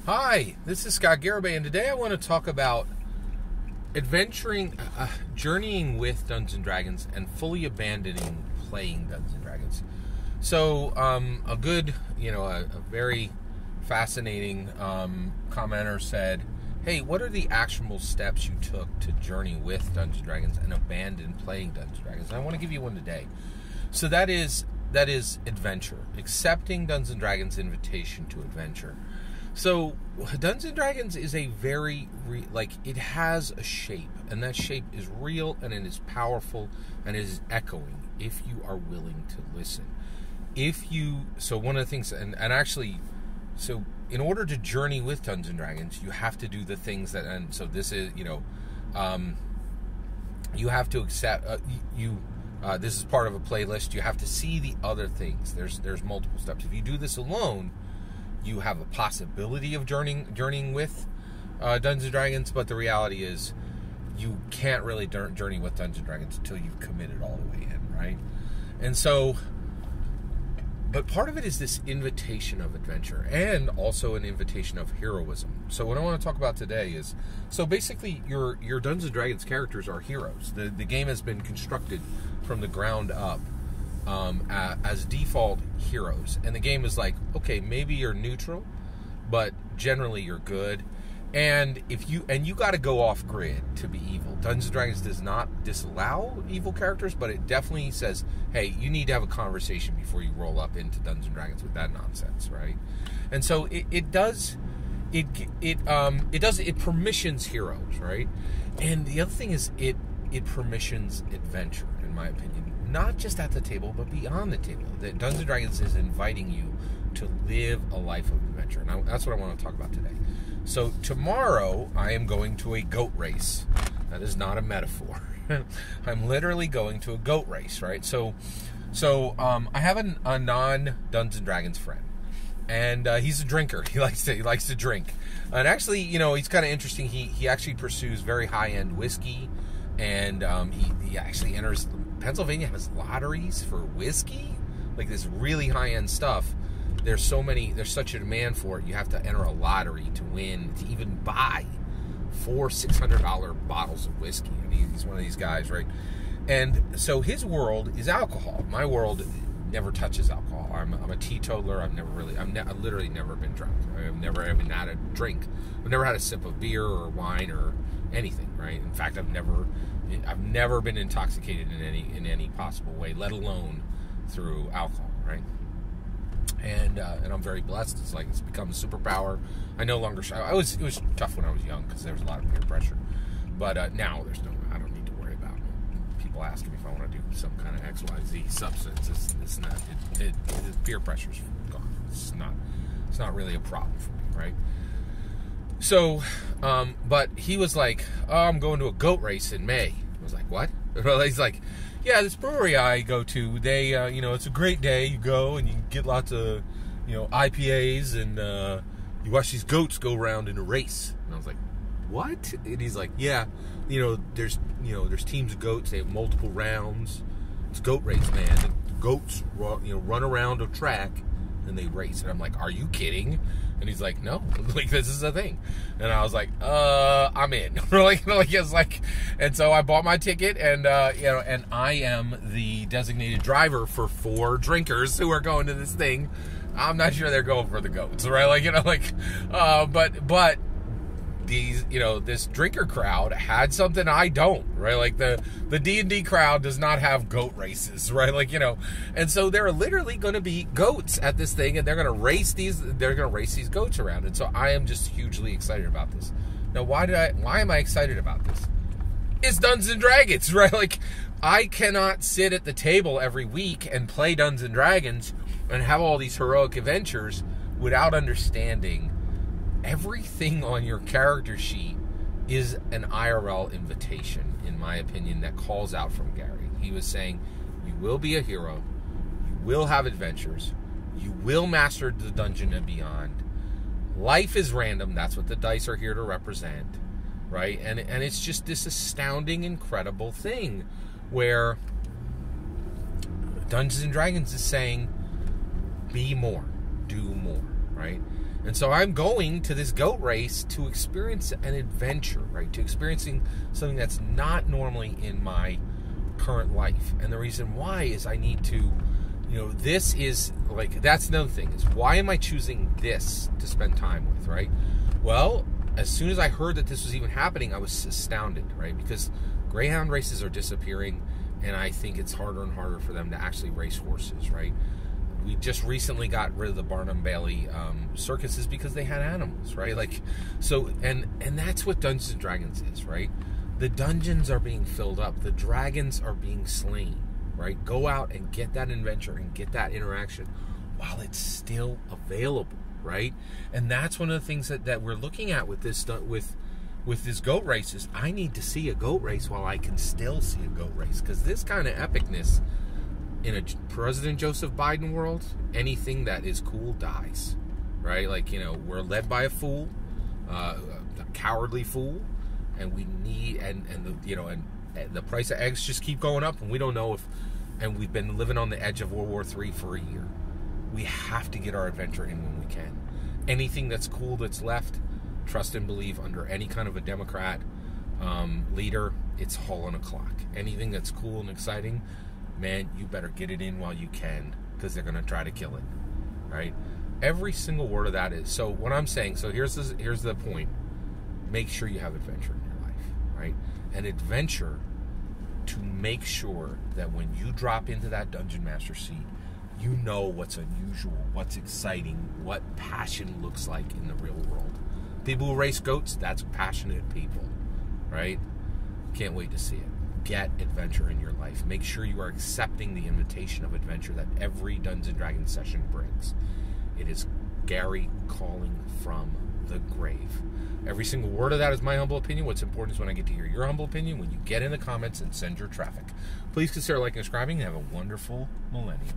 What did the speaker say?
Hi, this is Scott Garibay, and today I want to talk about adventuring, journeying with Dungeons & Dragons and fully abandoning playing Dungeons & Dragons. So, a very fascinating commenter said, hey, what are the actionable steps you took to journey with Dungeons & Dragons and abandon playing Dungeons & Dragons? And I want to give you one today. So that is adventure, accepting Dungeons & Dragons' invitation to adventure. So, Dungeons & Dragons is a very, it has a shape, and that shape is real, and it is powerful, and it is echoing, if you are willing to listen. One of the things, so in order to journey with Dungeons & Dragons, you have to do the things that, and so this is, you have to accept, this is part of a playlist, you have to see the other things. There's multiple steps. If you do this alone, you have a possibility of journeying with Dungeons & Dragons, but the reality is you can't really journey with Dungeons & Dragons until you've committed all the way in, right? And so, but part of it is this invitation of adventure and also an invitation of heroism. So what I want to talk about today is, so basically your Dungeons & Dragons characters are heroes. The game has been constructed from the ground up as default heroes, and the game is like, okay, maybe you're neutral, but generally you're good, and you got to go off grid to be evil. Dungeons & Dragons does not disallow evil characters, but it definitely says, hey, you need to have a conversation before you roll up into Dungeons & Dragons with that nonsense, right? And so it permissions heroes, right? And the other thing is it permissions adventure, in my opinion. Not just at the table, but beyond the table. That Dungeons & Dragons is inviting you to live a life of adventure. And that's what I want to talk about today. So tomorrow, I am going to a goat race. That is not a metaphor. I'm literally going to a goat race, right? So I have a non-Dungeons & Dragons friend. And he's a drinker. He likes to drink. And actually, he's kind of interesting. He actually pursues very high-end whiskey. And he actually enters... Pennsylvania has lotteries for whiskey, like this really high-end stuff. There's such a demand for it. You have to enter a lottery to win, to even buy $600 bottles of whiskey. I mean, he's one of these guys, right? And so his world is alcohol. My world never touches alcohol. I'm a teetotaler. I've literally never been drunk. I've never even had a drink. I've never had a sip of beer or wine or anything, right? In fact, I've never been intoxicated in any possible way, let alone through alcohol, right? And I'm very blessed. It's become a superpower. I no longer. It was tough when I was young because there was a lot of peer pressure, but now I don't need to worry about people asking me if I want to do some kind of XYZ substance. It's not. Peer pressure's gone. It's not really a problem for me, right? So, but he was like, oh, I'm going to a goat race in May. I was like, what? He's like, yeah, this brewery I go to, they, it's a great day. You go and you get lots of, IPAs and you watch these goats go around in a race. And I was like, what? And he's like, yeah, there's teams of goats. They have multiple rounds. It's a goat race, man. The goats, run around a track and they race. And I'm like, are you kidding? And he's like, no, this is a thing. And I was like, I'm in. And so I bought my ticket, and and I am the designated driver for 4 drinkers who are going to this thing. I'm not sure they're going for the goats, right? But these, this drinker crowd had something I don't, right? Like the D&D crowd does not have goat races, right? And so there are literally going to be goats at this thing, and they're going to race these goats around. And so I am just hugely excited about this. Now, why am I excited about this? It's Dungeons & Dragons, right? I cannot sit at the table every week and play Dungeons & Dragons and have all these heroic adventures without understanding everything on your character sheet is an IRL invitation, in my opinion, that calls out from Gary. He was saying, you will be a hero, you will have adventures, you will master the dungeon and beyond. Life is random, that's what the dice are here to represent, right? And it's just this astounding, incredible thing where Dungeons & Dragons is saying, be more, do more, right? And so I'm going to this goat race to experience an adventure, right? To experiencing something that's not normally in my current life. And the reason why is I need to, this is like, that's another thing, is why am I choosing this to spend time with, right? Well, as soon as I heard that this was even happening, I was astounded, right? Because greyhound races are disappearing, and I think it's harder and harder for them to actually race horses, right? We just recently got rid of the Barnum Bailey circuses because they had animals, right? Like, so, and that's what Dungeons & Dragons is, right? The dungeons are being filled up. The dragons are being slain, right? Go out and get that adventure and get that interaction while it's still available, right? And that's one of the things that we're looking at with this, with this goat race is I need to see a goat race while I can still see a goat race, because this kind of epicness in a President Joseph Biden world, anything that is cool dies, right? Like, we're led by a fool, a cowardly fool, and we need, and the price of eggs just keep going up, and we don't know if, and we've been living on the edge of World War III for a year. We have to get our adventure in when we can. Anything that's cool that's left, trust and believe, under any kind of a Democrat leader, it's all on a clock. Anything that's cool and exciting, man, you better get it in while you can, because they're going to try to kill it, right? Every single word of that is, so what I'm saying, so here's the point. Make sure you have adventure in your life, right? An adventure to make sure that when you drop into that Dungeon Master seat, you know what's unusual, what's exciting, what passion looks like in the real world. People who race goats, that's passionate people, right? Can't wait to see it. Get adventure in your life. Make sure you are accepting the invitation of adventure that every Dungeons & Dragons session brings. It is Gary calling from the grave. Every single word of that is my humble opinion. What's important is when I get to hear your humble opinion, when you get in the comments and send your traffic. Please consider liking and subscribing, and have a wonderful millennium.